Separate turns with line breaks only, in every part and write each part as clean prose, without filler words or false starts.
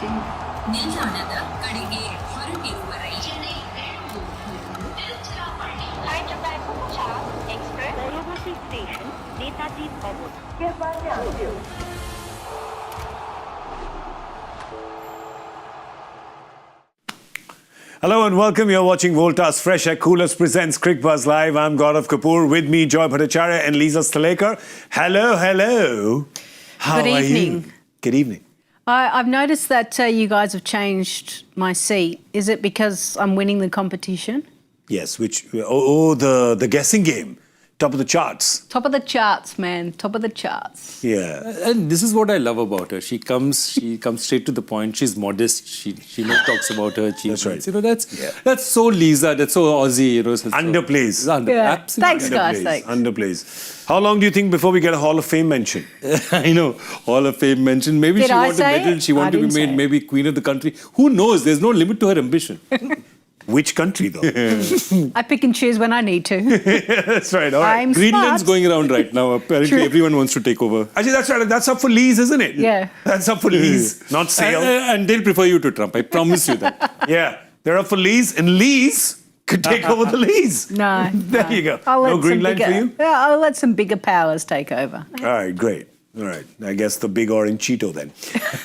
waiting.
Hello and welcome. You're watching Voltas FreshAir Coolers presents Cricbuzz Live. I'm Gaurav Kapur. With me, Joy Bhattacharjya and Lisa Sthalekar. Hello, hello. How
Good
are
evening.
you? Good evening.
I've noticed that you guys have changed my seat. Is it because I'm winning the competition?
Yes, the guessing game. Top of the charts.
Top of the charts, man. Top of the charts.
Yeah.
And this is what I love about her. She comes straight to the point. She's modest. She never talks about her achievements.
That's right.
You know, that's so Lisa. That's so Aussie. You know,
Underplays.
Absolutely.
Thanks, guys. Thanks.
Underplays. How long do you think before we get a Hall of Fame mention?
I know. Hall of Fame mention. Maybe
Did
she
I
wants a
say
medal.
it?
She wants to be made maybe queen of the country. Who knows? There's no limit to her ambition.
Which country, though?
I pick and choose when I need to.
That's right. All right.
I'm
Greenland's
smart.
going around right now. Apparently, everyone wants to take over.
Actually, that's right. That's up for lease, isn't it?
Yeah.
That's up for lease, not sale.
And they'll prefer you to Trump. I promise you that.
Yeah. They're up for lease, and lease could take over the lease.
No.
There you go.
I'll let
No
some
Greenland
bigger,
for you?
Yeah, I'll let some bigger powers take over.
All right, great. All right, I guess the big orange Cheeto then.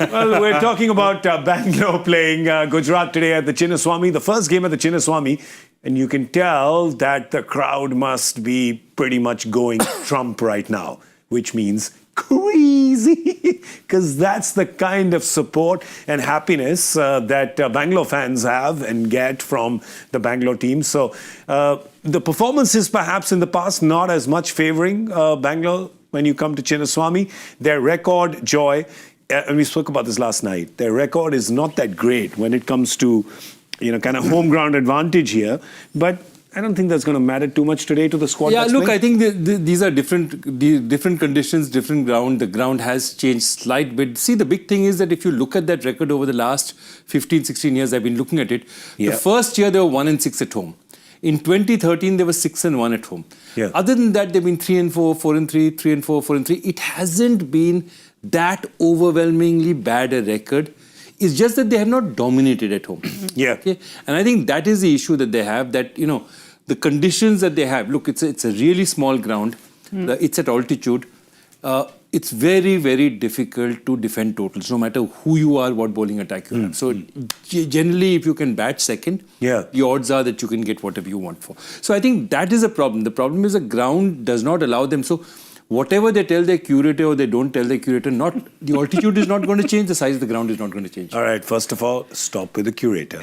Well, we're talking about Bangalore playing Gujarat today at the Chinnaswamy, the first game at the Chinnaswamy, and you can tell that the crowd must be pretty much going Trump right now, which means crazy, because that's the kind of support and happiness that Bangalore fans have and get from the Bangalore team. So the performances perhaps in the past not as much favouring Bangalore when you come to Chinnaswamy. Their record, Joy, and we spoke about this last night, their record is not that great when it comes to, kind of home ground advantage here. But I don't think that's going to matter too much today to the squad.
Yeah,
that's
look,
playing.
I think these are different conditions, different ground. The ground has changed slight bit. See, the big thing is that if you look at that record over the last 15, 16 years, I've been looking at it.
Yeah.
The first year, they were 1-6 at home. In 2013, they were 6-1 at home.
Yeah.
Other than that, they've been 3-4, 4-3, 3-4, 4-3. It hasn't been that overwhelmingly bad a record. It's just that they have not dominated at home.
Yeah.
Okay? And I think that is the issue that they have, that, the conditions that they have. Look, it's a really small ground. It's at altitude. It's very, very difficult to defend totals, no matter who you are, what bowling attack you have. So generally, if you can bat second, the odds are that you can get whatever you want for. So I think that is a problem. The problem is the ground does not allow them. So whatever they tell their curator or they don't tell their curator, the altitude is not going to change, the size of the ground is not going to change.
All right, first of all, stop with the curator.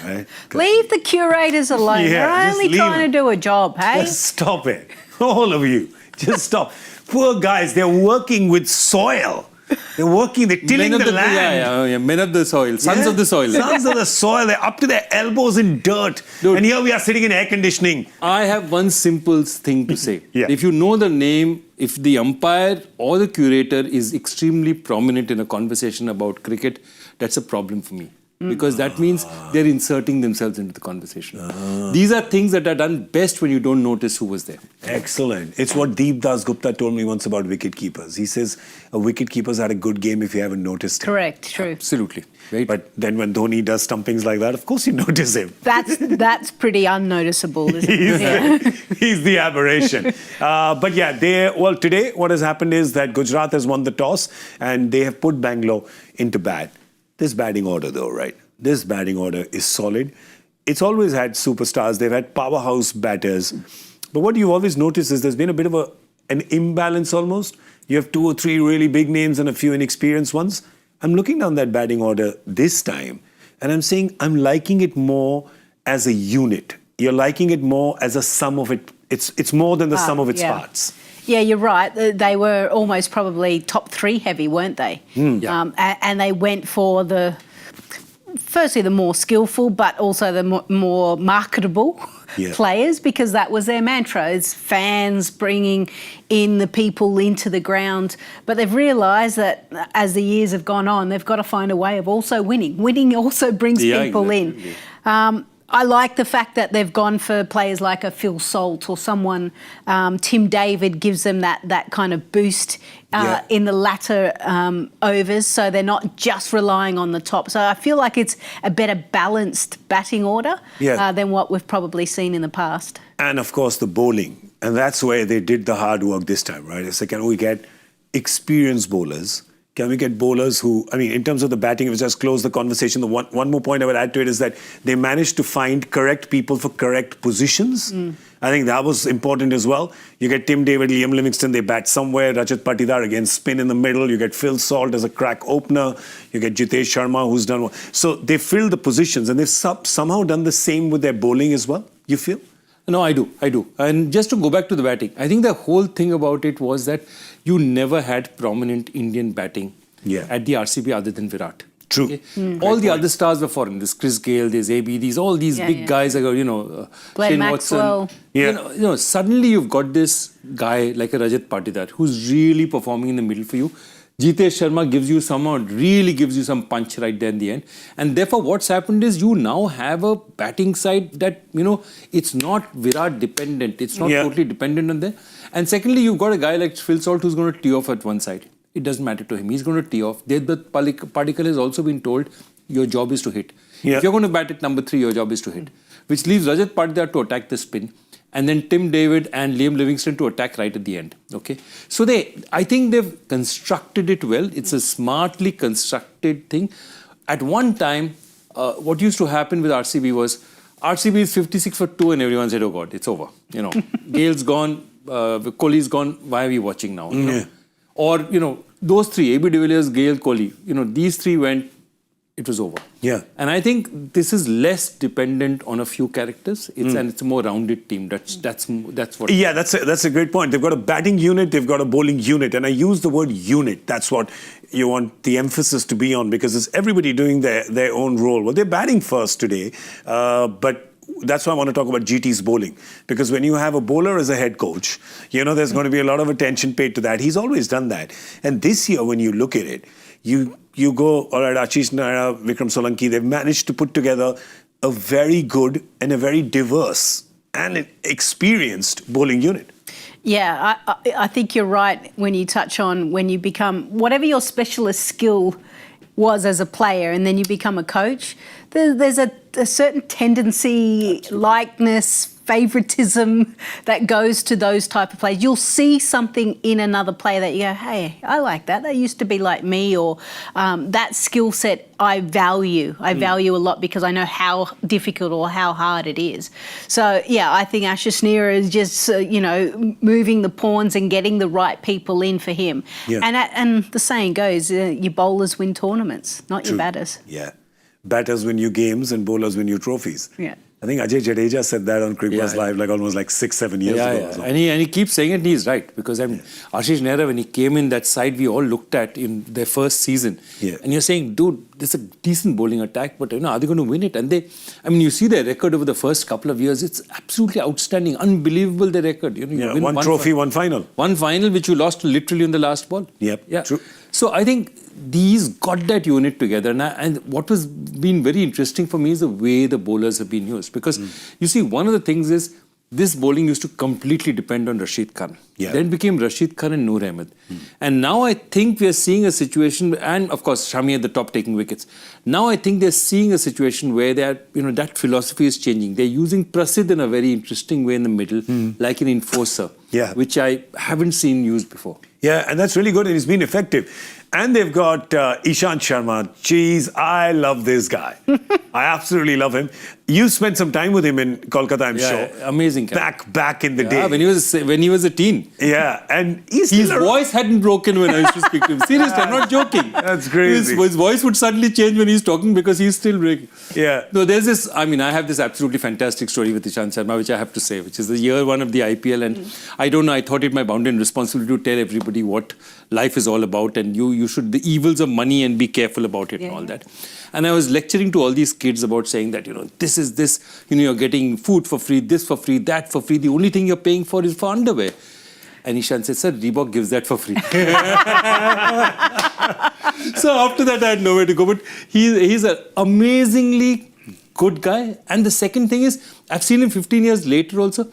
All right?
Leave the curators alone.
Yeah,
They're
just
only
leave
trying
them.
to do a job, hey?
Just stop it. All of you. Just stop. Poor guys, they're working with soil. They're tilling the land.
Yeah, men of the soil, sons of the soil.
Sons of the soil. They're up to their elbows in dirt.
Dude.
And here we are sitting in air conditioning.
I have one simple thing to say.
Yeah.
If you know the name, if the umpire or the curator is extremely prominent in a conversation about cricket, that's a problem for me. Because that means they're inserting themselves into the conversation. These are things that are done best when you don't notice who was there.
Excellent. It's what Deep Das Gupta told me once about wicket keepers. He says a wicket keeper's had a good game if you haven't noticed him.
Correct, true.
Absolutely. Right?
But then when Dhoni does stumpings like that, of course you notice him.
That's pretty unnoticeable, isn't it?
He's the aberration. But yeah, today what has happened is that Gujarat has won the toss and they have put Bangalore into bat. This batting order though, right? This batting order is solid. It's always had superstars. They've had powerhouse batters. But what you always notice is there's been a bit of an imbalance almost. You have 2 or 3 really big names and a few inexperienced ones. I'm looking down that batting order this time and I'm saying I'm liking it more as a unit. You're liking it more as a sum of it. It's more than the sum of its parts.
Yeah, you're right. They were almost probably top 3 heavy, weren't they? And they went for firstly the more skillful, but also the more marketable players, because that was their mantra, is fans bringing in the people into the ground. But they've realised that as the years have gone on, they've got to find a way of also winning. Winning also brings people in. I like the fact that they've gone for players like a Phil Salt or someone, Tim David gives them that kind of boost in the latter overs, so they're not just relying on the top. So I feel like it's a better balanced batting order than what we've probably seen in the past.
And of course the bowling, and that's where they did the hard work this time, right? It's like, can we get experienced bowlers? Can we get bowlers who, I mean, in terms of the batting, if we just close the conversation, the one more point I would add to it is that they managed to find correct people for correct positions. I think that was important as well. You get Tim David, Liam Livingstone, they bat somewhere. Rajat Patidar, again, spin in the middle. You get Phil Salt as a crack opener. You get Jitesh Sharma, who's done well. So they filled the positions, and they've somehow done the same with their bowling as well, you feel?
No, I do. And just to go back to the batting, I think the whole thing about it was that you never had prominent Indian batting at the RCB other than Virat.
True.
Okay? All the other stars were foreign. There's Chris Gayle, there's AB, all these big guys,
Glenn Maxwell.
Watson. Suddenly you've got this guy like a Rajat Patidar who's really performing in the middle for you. Jitesh Sharma really gives you some punch right there in the end. And therefore what's happened is you now have a batting side that, it's not Virat dependent. It's not totally dependent on them. And secondly, you've got a guy like Phil Salt who's going to tee off at one side. It doesn't matter to him. He's going to tee off. Devdutt Padikkal has also been told, your job is to hit. If you're going to bat at number 3, your job is to hit. Which leaves Rajat Patidar to attack the spin. And then Tim David and Liam Livingstone to attack right at the end. Okay, so I think they've constructed it well. It's a smartly constructed thing. At one time, what used to happen with RCB was RCB is 56 for 2 and everyone said, oh God, it's over. Gale's gone, Kohli's gone, why are we watching now? Or, those three, AB de Villiers, Gale, Kohli, these three went, it was over. And I think this is less dependent on a few characters. It's a more rounded team. That's what.
Yeah, that's a great point. They've got a batting unit, they've got a bowling unit, and I use the word unit. That's what you want the emphasis to be on, because it's everybody doing their own role. Well, they're batting first today, but that's why I want to talk about GT's bowling, because when you have a bowler as a head coach, there's going to be a lot of attention paid to that. He's always done that, and this year when you look at it, you go, all right, Ashish Nehra, Vikram Solanki, they've managed to put together a very good and a very diverse and experienced bowling unit.
Yeah, I think you're right when you touch on when you become, whatever your specialist skill was as a player and then you become a coach, there's a certain tendency, likeness, favoritism that goes to those type of players. You'll see something in another player that you go, hey, I like that. They used to be like me, or that skill set I value. I value a lot because I know how difficult or how hard it is. So, yeah, I think Ashish Nehra is just, moving the pawns and getting the right people in for him. And the saying goes, your bowlers win tournaments, not your batters.
Yeah. Batters win you games and bowlers win you trophies.
Yeah.
I think Ajay Jadeja said that on Cricbuzz Live almost 6-7 years ago.
So. And he keeps saying it, and he's right. Because Ashish Nehra, when he came in, that side we all looked at in their first season. And you're saying, dude, this is a decent bowling attack, but are they going to win it? And you see their record over the first couple of years, it's absolutely outstanding, unbelievable, their record. You win
one trophy, one final.
One final which you lost literally in the last ball.
True.
So I think these got that unit together. And what was been very interesting for me is the way the bowlers have been used. Because you see, one of the things is this bowling used to completely depend on Rashid Khan. Then became Rashid Khan and Noor Ahmed. And now I think we are seeing a situation, and of course Shami at the top taking wickets. Now I think they're seeing a situation where that philosophy is changing. They're using Prasidh in a very interesting way in the middle, like an enforcer, which I haven't seen used before.
Yeah, and that's really good, and he's been effective. And they've got Ishant Sharma. Jeez, I love this guy. I absolutely love him. You spent some time with him in Kolkata, I'm sure.
Amazing.
Back in the day.
When he was a teen.
Yeah, and his
voice hadn't broken when I used to speak to him. Seriously, I'm not joking.
That's crazy.
His voice would suddenly change when he's talking because he's still breaking.
Yeah.
No, there's this, I have this absolutely fantastic story with Ishant Sharma, which I have to say, which is the year 1 of the IPL. And I don't know, I thought it my bounden responsibility to tell everybody what life is all about, and you should, the evils of money, and be careful about it and all that. And I was lecturing to all these kids about saying that, this is this, you're getting food for free, this for free, that for free. The only thing you're paying for is for underwear. And Ishant said, sir, Reebok gives that for free. So after that, I had nowhere to go. But he's an amazingly good guy. And the second thing is, I've seen him 15 years later also.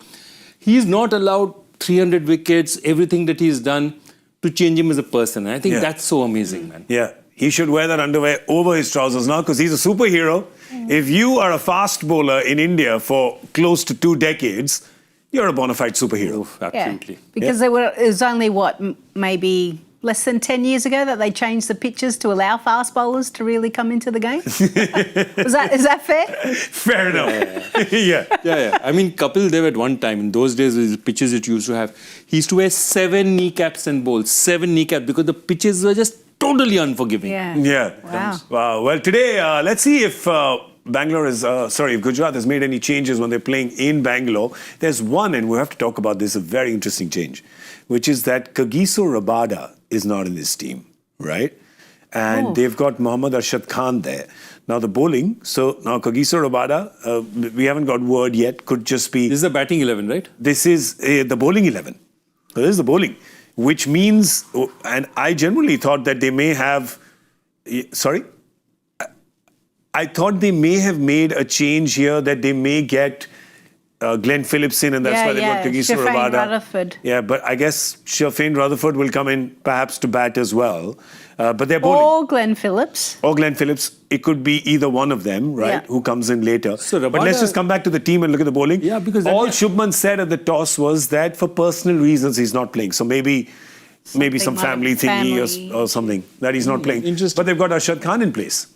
He's not allowed 300 wickets, everything that he's done to change him as a person. And I think that's so amazing, man.
Yeah. He should wear that underwear over his trousers now because he's a superhero. If you are a fast bowler in India for close to 2 decades, you're a bona fide superhero.
Oof, absolutely.
Because it was only, maybe less than 10 years ago that they changed the pitches to allow fast bowlers to really come into the game? Is that fair?
Fair enough. Yeah.
I mean, Kapil Dev at one time, in those days, the pitches it used to have, he used to wear 7 kneecaps and bowls, 7 kneecaps, because the pitches were just totally unforgiving.
Yeah.
Wow.
Well, today, let's see if if Gujarat has made any changes when they're playing in Bangalore. There's one, and we have to talk about this, a very interesting change, which is that Kishore Rabada is not in this team, right? And they've got Mohammad Arshad Khan there. Now the bowling, so now Kishore Rabada, we haven't got word yet, could just be...
This is the batting 11, right?
This is the bowling 11. So this is the bowling, which means, and I generally thought that they may have... Sorry? I thought they may have made a change here that they may get Glenn Phillips in, and that's why they got Kishore Rabada.
Rutherford.
Yeah, but I guess Shafin Rutherford will come in perhaps to bat as well. But they're bowling.
Or Glenn Phillips.
Or Glenn Phillips. It could be either one of them, right, who comes in later.
So
but let's just come back to the team and look at the bowling.
Yeah, because...
All Shubman said at the toss was that for personal reasons he's not playing. So maybe some family thingy or something that he's not playing.
Interesting.
But they've got Arshad Khan in place.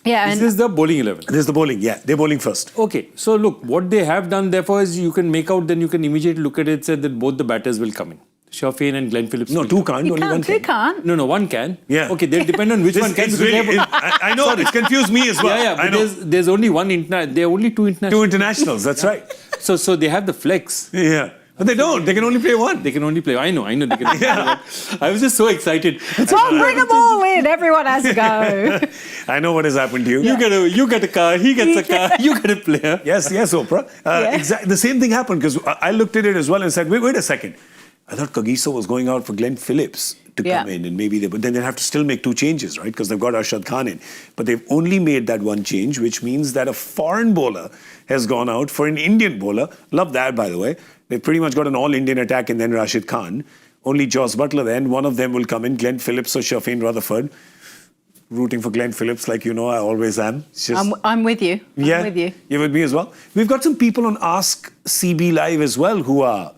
Yeah,
This is the bowling 11.
This is the bowling, they're bowling first.
Okay, so look, what they have done therefore is you can make out, then you can immediately look at it, said that both the batters will come in. Shafin and Glenn Phillips.
No, 2 can't, only 1
Two
can.
can't.
No, 1 can.
Yeah.
Okay, they'll depend on which one can.
I know, it's confused me as well.
Yeah,
I
but
know.
there's only one international. There are only 2 international.
2 internationals, that's right.
So they have the flex.
Yeah. But they don't. They can only play 1.
They can only play. I know. They can only play 1. I was just so excited.
Bring them all in. Everyone has to go.
I know what has happened to you.
You get a car. He gets a car. You get a player.
Yes, Oprah. Exactly. The same thing happened because I looked at it as well and said, wait a second. I thought Kishore was going out for Glenn Phillips to come in, and but then they'll have to still make 2 changes, right? Because they've got Arshad Khan in. But they've only made that 1 change, which means that a foreign bowler has gone out for an Indian bowler. Love that, by the way. They've pretty much got an all-Indian attack and then Rashid Khan. Only Joss Buttler then. One of them will come in, Glenn Phillips or Shafin Rutherford. Rooting for Glenn Phillips like you know I always am.
I'm with you. I'm with you.
You're with me as well? We've got some people on Ask CB Live as well who are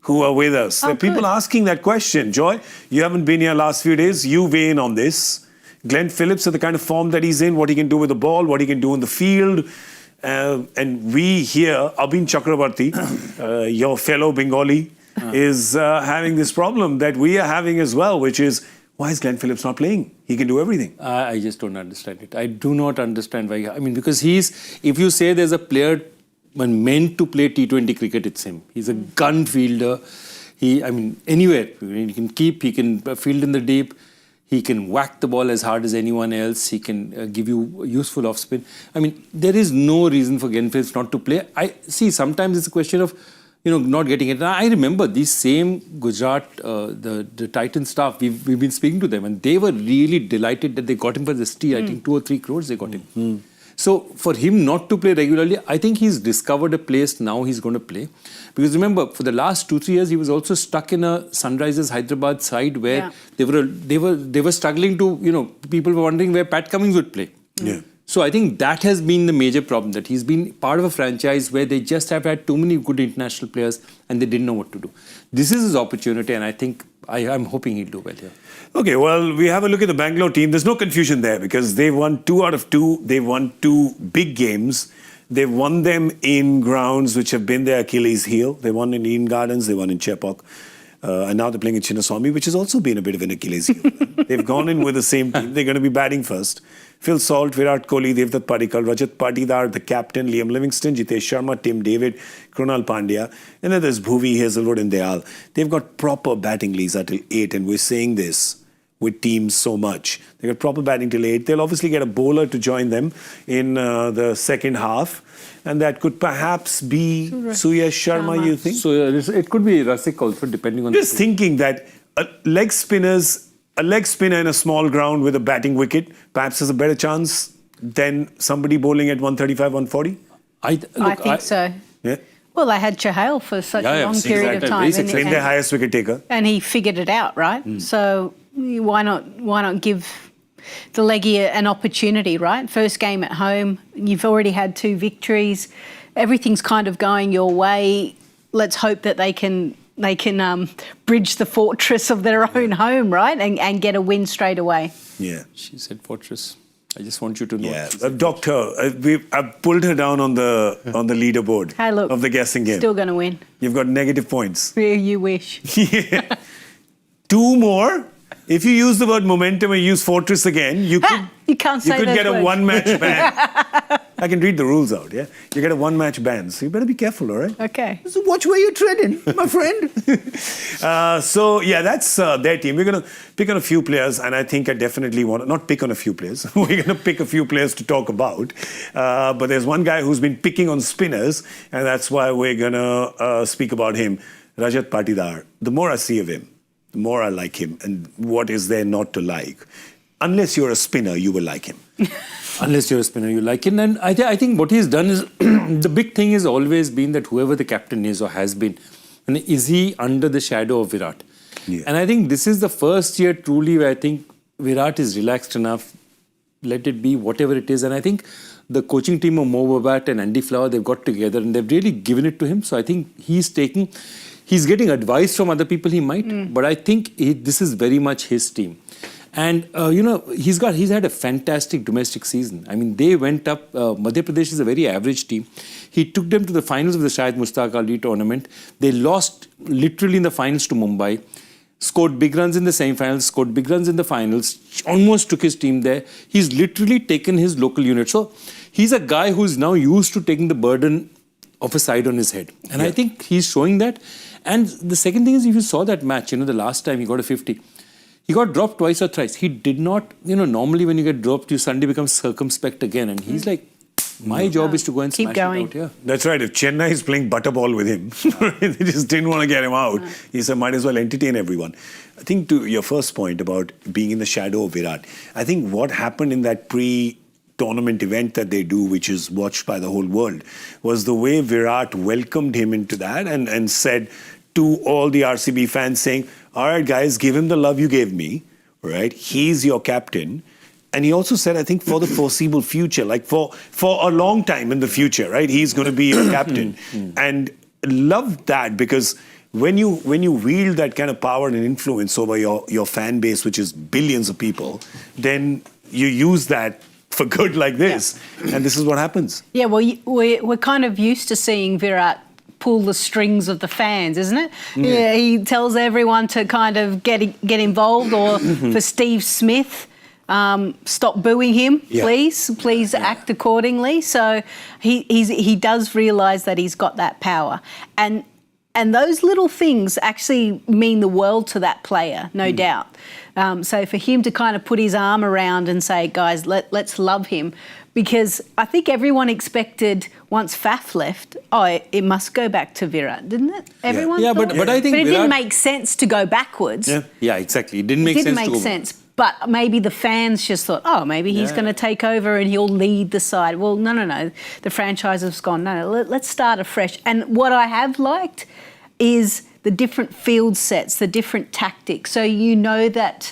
with us. There are people asking that question. Joy, you haven't been here last few days. You weigh in on this. Glenn Phillips, at the kind of form that he's in, what he can do with the ball, what he can do in the field. And we here, Abhin Chakrabarti, your fellow Bengali, is having this problem that we are having as well, which is, why is Glenn Phillips not playing? He can do everything.
I just don't understand it. I do not understand why. I mean, because if you say there's a player meant to play T20 cricket, it's him. He's a gun fielder. Anywhere. He can field in the deep. He can whack the ball as hard as anyone else. He can give you useful off spin. I mean, there is no reason for Glenn Phillips not to play. Sometimes it's a question of, not getting it. And I remember these same Gujarat, the Titan staff, we've been speaking to them and they were really delighted that they got him for the steal. I think 2 or 3 crores they got him. So for him not to play regularly, I think he's discovered a place now he's going to play. Because remember, for the last 2-3 years, he was also stuck in a Sunrisers Hyderabad side where they were struggling to, people were wondering where Pat Cummins would play.
Yeah.
So I think that has been the major problem, that he's been part of a franchise where they just have had too many good international players and they didn't know what to do. This is his opportunity and I think I'm hoping he'll do well here.
Okay, well, we have a look at the Bangalore team. There's no confusion there because they've won 2 out of 2. They've won 2 big games. They've won them in grounds which have been their Achilles heel. They won in Eden Gardens, they won in Chepauk. And now they're playing in Chinnaswamy, which has also been a bit of an Achilles heel. They've gone in with the same team. They're going to be batting first. Phil Salt, Virat Kohli, Devdutt Padikkal, Rajat Patidar, the captain, Liam Livingston, Jitesh Sharma, Tim David, Krunal Pandya. And then there's Bhuvi, Hazelwood and Dayal. They've got proper batting, Lisa, till 8. And we're saying this with teams so much. They've got proper batting till 8. They'll obviously get a bowler to join them in the second half. And that could perhaps be Suyash Sharma, you think?
So it could be Rasik also, depending on...
Just thinking that a leg spinner in a small ground with a batting wicket perhaps has a better chance than somebody bowling at 135, 140?
I think so.
Yeah.
Well, they had Chahal for such a long period of time.
Been their highest wicket taker.
And he figured it out, right? So why not give the leggy an opportunity, right? First game at home, you've already had 2 victories. Everything's kind of going your way. Let's hope that they can bridge the fortress of their own home, right? And get a win straight away.
Yeah.
She said fortress. I just want you to know.
Yeah, Doctor, I've pulled her down on the leaderboard
Hey, look,
of the guessing game.
Still going to win.
You've got negative points.
Yeah, you wish.
Yeah. 2 more. If you use the word momentum and use fortress again, you could get a 1-match ban. I can read the rules out, yeah? You get a 1-match ban, so you better be careful, all right?
Okay.
So watch where you're treading, my friend. So, yeah, that's their team. We're going to pick on a few players, and I think I definitely want to, not pick on a few players, we're going to pick a few players to talk about. But there's one guy who's been picking on spinners, and that's why we're going to speak about him, Rajat Patidar. The more I see of him, the more I like him. And what is there not to like? Unless you're a spinner, you will like him.
Unless you're a spinner, you like it. And I think what he's done is, the big thing has always been that whoever the captain is or has been, and is he under the shadow of Virat?
Yeah.
And I think this is the first year truly where I think Virat is relaxed enough, let it be whatever it is. And I think the coaching team of Mo Babat and Andy Flower, they've got together and they've really given it to him. So I think he's getting advice from other people he might, but I think this is very much his team. And, he's had a fantastic domestic season. I mean, they went up, Madhya Pradesh is a very average team. He took them to the finals of the Shahid Mushtaq Ali tournament. They lost literally in the finals to Mumbai, scored big runs in the semi-finals, scored big runs in the finals, almost took his team there. He's literally taken his local unit. So he's a guy who's now used to taking the burden of a side on his head. And I think he's showing that. And the second thing is, if you saw that match, the last time he got a 50, he got dropped twice or thrice. He did not, normally when you get dropped, you suddenly become circumspect again. And he's like, my job is to go and
keep
smash
going.
it out. Yeah.
That's right. If Chennai is playing butterball with him, they just didn't want to get him out. He said, might as well entertain everyone. I think to your first point about being in the shadow of Virat, I think what happened in that tournament event that they do, which is watched by the whole world, was the way Virat welcomed him into that and said to all the RCB fans saying, all right, guys, give him the love you gave me, right? He's your captain. And he also said, I think, for the foreseeable future, like for a long time in the future, right? He's going to be your captain. And loved that because when you wield that kind of power and influence over your fan base, which is billions of people, then you use that for good like this. Yeah. And this is what happens. Yeah,
well, we're kind of used to seeing Virat pull the strings of the fans, isn't it? Yeah, he tells everyone to kind of get involved, or for Steve Smith, stop booing him, please act accordingly. So he does realise that he's got that power. And those little things actually mean the world to that player, no doubt. So for him to kind of put his arm around and say, guys, let's love him, because I think everyone expected once Faf left, it must go back to Virat, didn't it? Everyone thought?
But I think
it didn't make sense to go backwards.
Yeah, exactly. It didn't make sense.
But maybe the fans just thought, maybe he's going to take over and he'll lead the side. Well, no. The franchise has gone, no, let's start afresh. And what I have liked is the different field sets, the different tactics. So you know that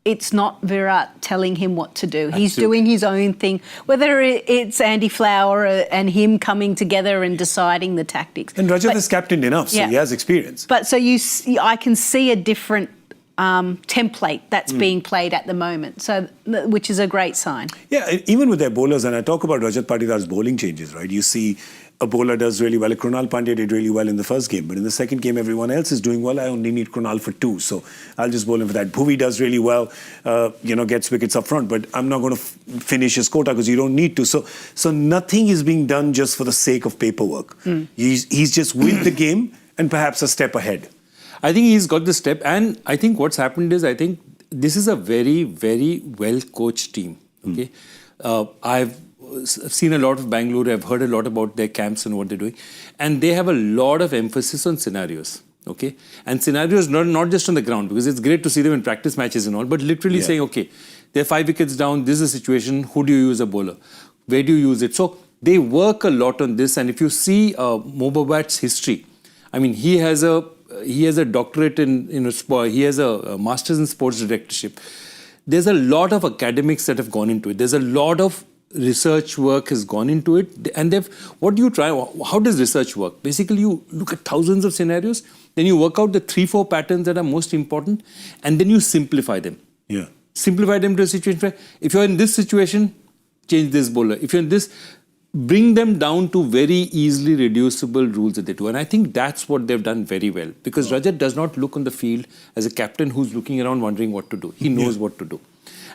it's not Virat telling him what to do. He's doing his own thing, whether it's Andy Flower and him coming together and deciding the tactics.
And Rajat is captained enough, so he has experience.
But so I can see a different template that's being played at the moment, which is a great sign.
Yeah, even with their bowlers, and I talk about Rajat Patidar's bowling changes, right? You see a bowler does really well. Krunal Pandya did really well in the first game, but in the second game, everyone else is doing well. I only need Krunal for 2, so I'll just bowl him for that. Bhuvi does really well, gets wickets up front, but I'm not going to finish his quota because you don't need to. So nothing is being done just for the sake of paperwork. He's just with the game and perhaps a step ahead.
I think he's got the step, and I think what's happened is, I think this is a very, very well-coached team. Okay, I've seen a lot of Bengaluru. I've heard a lot about their camps and what they're doing, and they have a lot of emphasis on scenarios. Okay, and scenarios not just on the ground, because it's great to see them in practice matches and all, but literally saying, okay, they're 5 wickets down. This is a situation. Who do you use a bowler? Where do you use it? So they work a lot on this. And if you see Mobabat's history, I mean, he has a doctorate in sport. He has a master's in sports directorship. There's a lot of academics that have gone into it. There's a lot of research work has gone into it. And what do you try? How does research work? Basically, you look at thousands of scenarios, then you work out the 3-4 patterns that are most important, and then you simplify them.
Yeah.
Simplify them to a situation where if you're in this situation, change this bowler. If you're in this, bring them down to very easily reducible rules that they do. And I think that's what they've done very well. Because Rajat does not look on the field as a captain who's looking around wondering what to do. He knows what to do.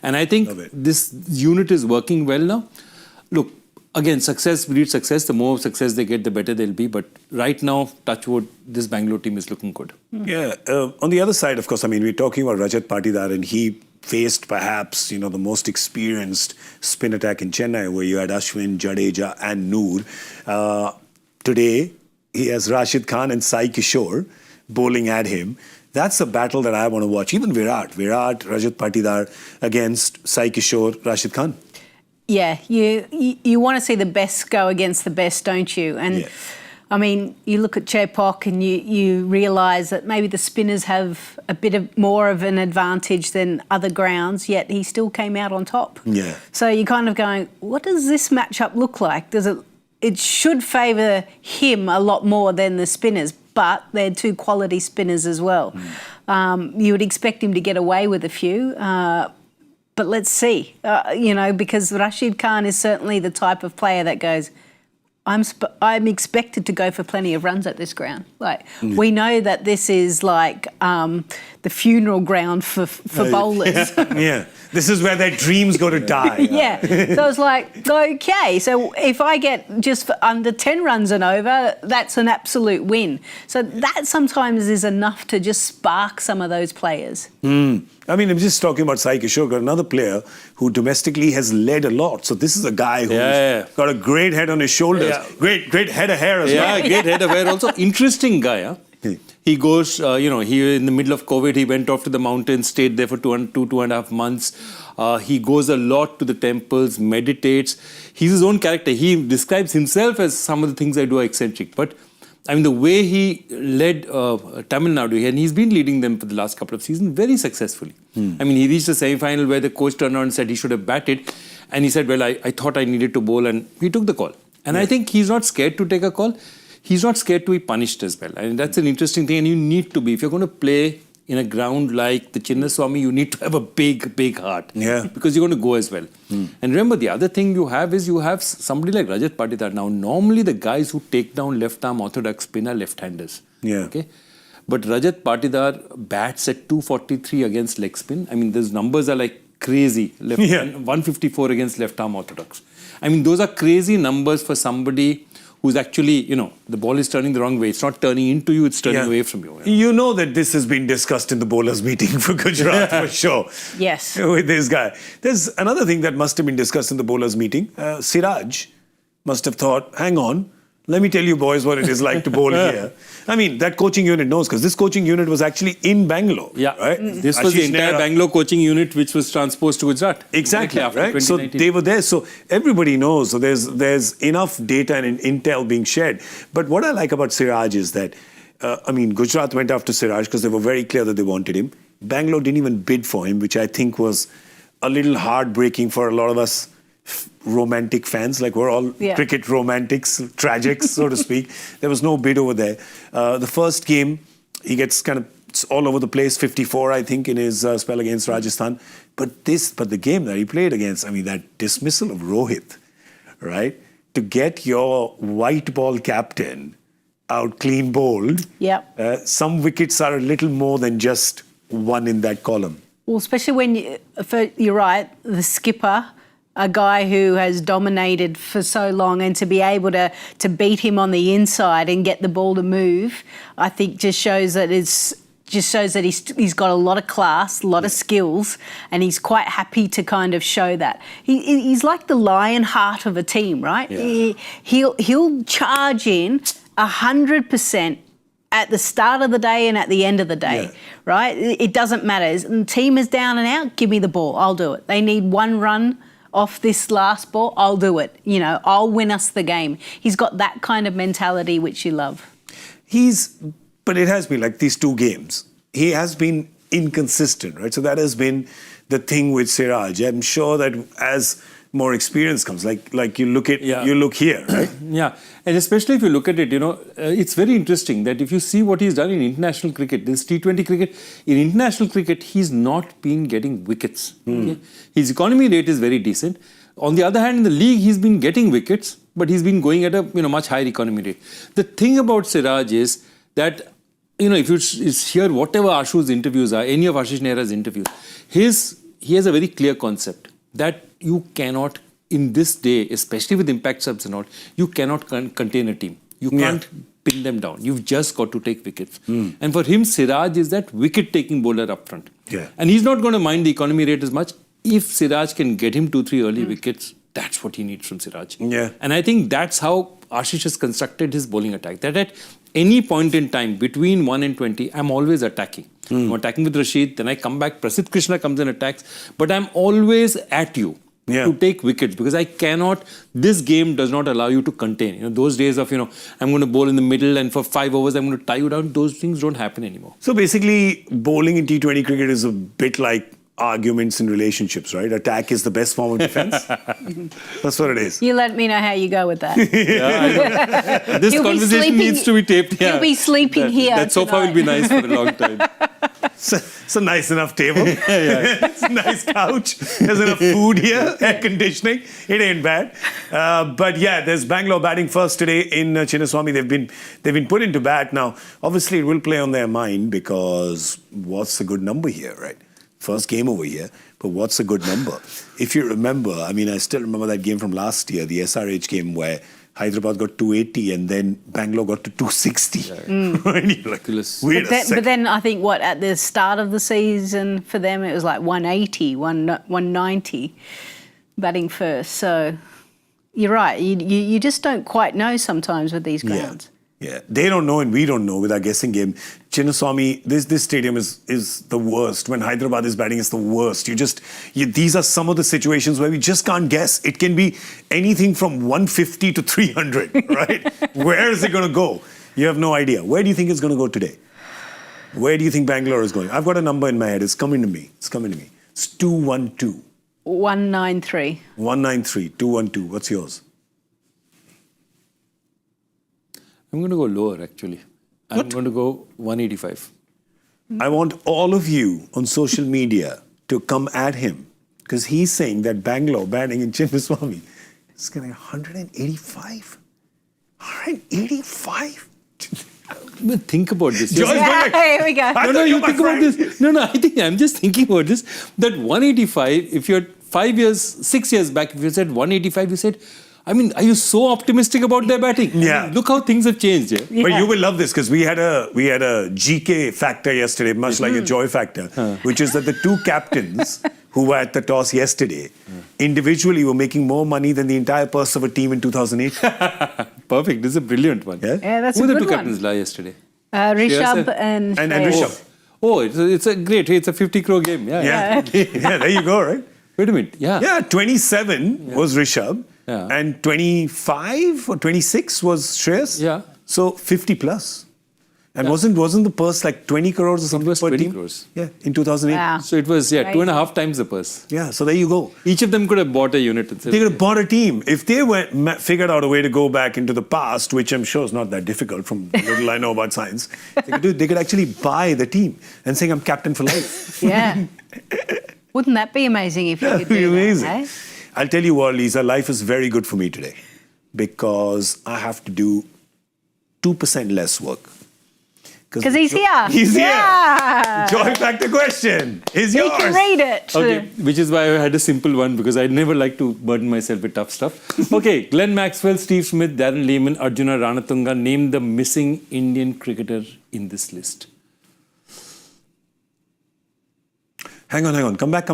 And I think this unit is working well now. Look, again, success breeds success. The more success they get, the better they'll be. But right now, touch wood, this Bangalore team is looking good.
Yeah. On the other side, of course, I mean, we're talking about Rajat Patidar, and he faced perhaps, the most experienced spin attack in Chennai, where you had Ashwin, Jadeja and Noor. Today, he has Rashid Khan and Sai Kishore bowling at him. That's a battle that I want to watch. Even Virat, Rajat Patidar against Sai Kishore, Rashid Khan.
Yeah, you want to see the best go against the best, don't you? And I mean, you look at Chepauk and you realise that maybe the spinners have a bit more of an advantage than other grounds, yet he still came out on top.
Yeah.
So you're kind of going, what does this matchup look like? It should favour him a lot more than the spinners, but they're two quality spinners as well. You would expect him to get away with a few, but let's see. Because Rashid Khan is certainly the type of player that goes, I'm expected to go for plenty of runs at this ground. We know that this is like the funeral ground for bowlers.
Yeah. This is where their dreams go to die.
Yeah. So it's like, okay, so if I get just for under 10 runs and over, that's an absolute win. So that sometimes is enough to just spark some of those players.
I mean, I'm just talking about Sai Kishore, another player who domestically has led a lot. So this is a guy who's got a great head on his shoulders. Yeah. Great head of hair as well.
Yeah, great head of hair. Also, interesting guy, huh? He goes, he in the middle of COVID, he went off to the mountains, stayed there for 2.5 months. He goes a lot to the temples, meditates. He's his own character. He describes himself as some of the things I do are eccentric. But I mean, the way he led Tamil Nadu, and he's been leading them for the last couple of seasons very successfully. I mean, he reached the semi-final where the coach turned around and said he should have batted. And he said, well, I thought I needed to bowl, and he took the call. And I think he's not scared to take a call. He's not scared to be punished as well. And that's an interesting thing. And you need to be. If you're going to play in a ground like the Chinnaswamy, you need to have a big heart.
Yeah.
Because you're going to go as well. And remember, the other thing you have is you have somebody like Rajat Patidar. Now, normally the guys who take down left-arm orthodox spin are left-handers.
Yeah.
Okay. But Rajat Patidar bats at 243 against leg spin. I mean, those numbers are like crazy. 154 against left-arm orthodox. I mean, those are crazy numbers for somebody who's actually, the ball is turning the wrong way. It's not turning into you, it's turning away from you.
You know that this has been discussed in the bowlers' meeting for Gujarat, for sure.
Yes.
With this guy. There's another thing that must have been discussed in the bowlers' meeting. Siraj must have thought, hang on, let me tell you boys what it is like to bowl here. I mean, that coaching unit knows, because this coaching unit was actually in Bangalore. Yeah. Right?
This was the entire Bangalore coaching unit which was transposed to Gujarat.
Exactly, right? So they were there. So everybody knows. So there's enough data and intel being shared. But what I like about Siraj is that, Gujarat went after Siraj because they were very clear that they wanted him. Bangalore didn't even bid for him, which I think was a little heartbreaking for a lot of us romantic fans. Like, we're all cricket romantics, tragics, so to speak. There was no bid over there. The first game, he gets kind of all over the place, 54, I think, in his spell against Rajasthan. But the game that he played against, that dismissal of Rohit, right? To get your white ball captain out clean bowled, some wickets are a little more than just one in that column.
Well, especially when you're right, the skipper, a guy who has dominated for so long, and to be able to beat him on the inside and get the ball to move, I think just shows that he's got a lot of class, a lot of skills, and he's quite happy to kind of show that. He's like the lion heart of a team, right? Yeah. He'll charge in 100% at the start of the day and at the end of the day, right? It doesn't matter. The team is down and out, give me the ball, I'll do it. They need one run off this last ball, I'll do it. You know, I'll win us the game. He's got that kind of mentality which you love.
But it has been like these 2 games. He has been inconsistent, right? So that has been the thing with Siraj. I'm sure that as more experience comes, like you look here, right?
Yeah, and especially if you look at it, it's very interesting that if you see what he's done in international cricket, this T20 cricket, in international cricket, he's not been getting wickets. Okay? His economy rate is very decent. On the other hand, in the league, he's been getting wickets, but he's been going at a much higher economy rate. The thing about Siraj is that, if you hear whatever Ashu's interviews are, any of Ashish Nehra's interviews, he has a very clear concept that you cannot, in this day, especially with impact subs and all, you cannot contain a team. You can't pin them down. You've just got to take wickets. And for him, Siraj is that wicket-taking bowler up front.
Yeah.
And he's not going to mind the economy rate as much. If Siraj can get him 2-3 early wickets, that's what he needs from Siraj.
Yeah.
And I think that's how Ashish has constructed his bowling attack. That at any point in time, between 1 and 20, I'm always attacking. I'm attacking with Rashid, then I come back, Prasidh Krishna comes and attacks, but I'm always at you to take wickets because I cannot, this game does not allow you to contain. Those days of, I'm going to bowl in the middle and for 5 overs I'm going to tie you down, those things don't happen anymore.
So basically, bowling in T20 cricket is a bit like arguments in relationships, right? Attack is the best form of defense. That's what it is.
You let me know how you go with that.
I know. This conversation needs to be taped.
You'll be sleeping here.
That sofa will be nice for a long time.
It's a nice enough table. It's a nice couch. There's enough food here, air conditioning. It ain't bad. But yeah, there's Bangalore batting first today in Chinnaswamy. They've been put into bat now. Obviously, it will play on their mind because what's the good number here, right? First game over here, but what's a good number? If you remember, I still remember that game from last year, the SRH game where Hyderabad got 280 and then Bangalore got to 260.
But then I think at the start of the season for them it was like 180, 190 batting first. So you're right. You just don't quite know sometimes with these grounds.
Yeah, they don't know and we don't know with our guessing game. Chinnaswamy, this stadium is the worst. When Hyderabad is batting, it's the worst. These are some of the situations where we just can't guess. It can be anything from 150 to 300, right? Where is it going to go? You have no idea. Where do you think it's going to go today? Where do you think Bangalore is going? I've got a number in my head. It's coming to me. It's 212.
193.
193, 212. What's yours?
I'm going to go lower, actually. I'm going to go 185.
I want all of you on social media to come at him because he's saying that Bangalore batting in Chinnaswamy is going to 185. 185?
But think about this.
Here we go.
No, you think about this. No, I'm just thinking about this. That 185, if you're 6 years back, if you said 185, you said, are you so optimistic about their batting?
Yeah.
Look how things have changed. Yeah?
But you will love this because we had a GK factor yesterday, much like a joy factor, which is that the 2 captains who were at the toss yesterday individually were making more money than the entire purse of a team in 2008.
Perfect. This is a brilliant one.
Yeah, that's
Who
a
were
good
the 2
one.
captains yesterday?
Rishabh and
Rishabh.
Oh, it's a 50 crore game. Yeah.
There you go, right?
Wait a minute. Yeah.
27 was Rishabh.
Yeah.
And 25 or 26 was Shreyas.
Yeah.
So 50 plus. And wasn't the purse like 20 crores or something
was
per
20
team?
crores.
Yeah, in 2008.
Wow.
So it was 2.5 times the purse.
Yeah, so there you go.
Each of them could have bought a unit.
They could have bought a team. If they figured out a way to go back into the past, which I'm sure is not that difficult from little I know about science, they could actually buy the team and say, I'm captain for life.
Yeah. Wouldn't that be amazing if you could do
amazing.
that, eh?
I'll tell you what, Lisa, life is very good for me today because I have to do 2% less work.
Because he's here.
He's here. Joy factor question is yours.
He can read it.
Okay, which is why I had a simple one because I'd never like to burden myself with tough stuff. Okay, Glenn Maxwell, Steve Smith, Darren Lehman, Arjuna Ranatunga, name the missing Indian cricketer in this list.
Hang on. Come back.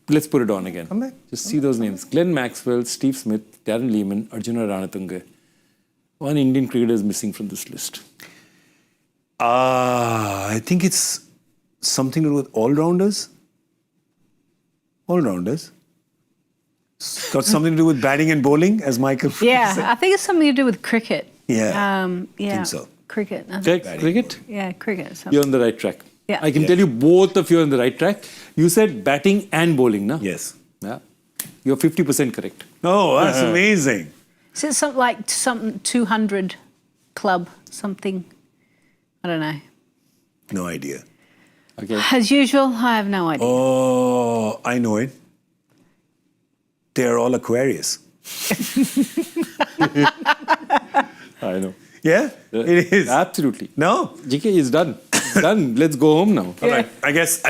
Let's put it on again.
Come back.
Just see those names. Glenn Maxwell, Steve Smith, Darren Lehman, Arjuna Ranatunga. One Indian cricketer is missing from this list.
I think it's something to do with all-rounders. All-rounders. Got something to do with batting and bowling, as Michael said?
Yeah, I think it's something to do with cricket.
Yeah,
yeah.
think so.
Cricket. I
Okay,
think.
cricket?
Yeah, cricket.
You're on the right track.
Yeah.
I can tell you both of you are on the right track. You said batting and bowling, no?
Yes.
Yeah. You're 50% correct.
Oh, that's amazing.
Is it something 200 club, something? I don't know.
No idea.
Okay.
As usual, I have no idea.
Oh, I know it. They're all Aquarius.
I know.
Yeah, it is.
Absolutely.
No?
GK is done. Done. Let's go home now.
All right. I guess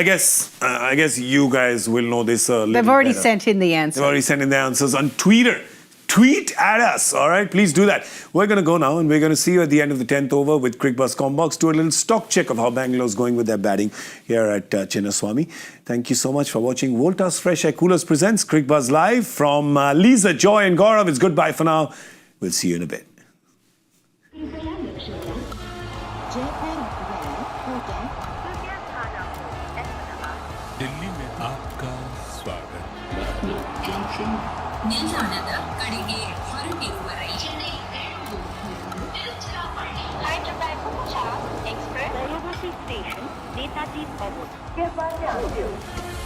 you guys will know this.
They've already sent in the answer.
They've already sent in the answers on Twitter. Tweet at us, all right? Please do that. We're going to go now, and we're going to see you at the end of the 10th over with Cricbuzz Combox. Do a little stock check of how Bangalore's going with their batting here at Chinnaswamy. Thank you so much for watching. Voltas FreshAir Coolers presents Cricbuzz Live from Lisa, Joy, and Gaurav. It's goodbye for now. We'll see you in a bit.
Delhi में आपका स्वागत
ನಿಲ್ದಾಣದ ಕಡೆಗೆ ಹೊರಟಿರುವರೆ Express, Station, Netaji Bhavan.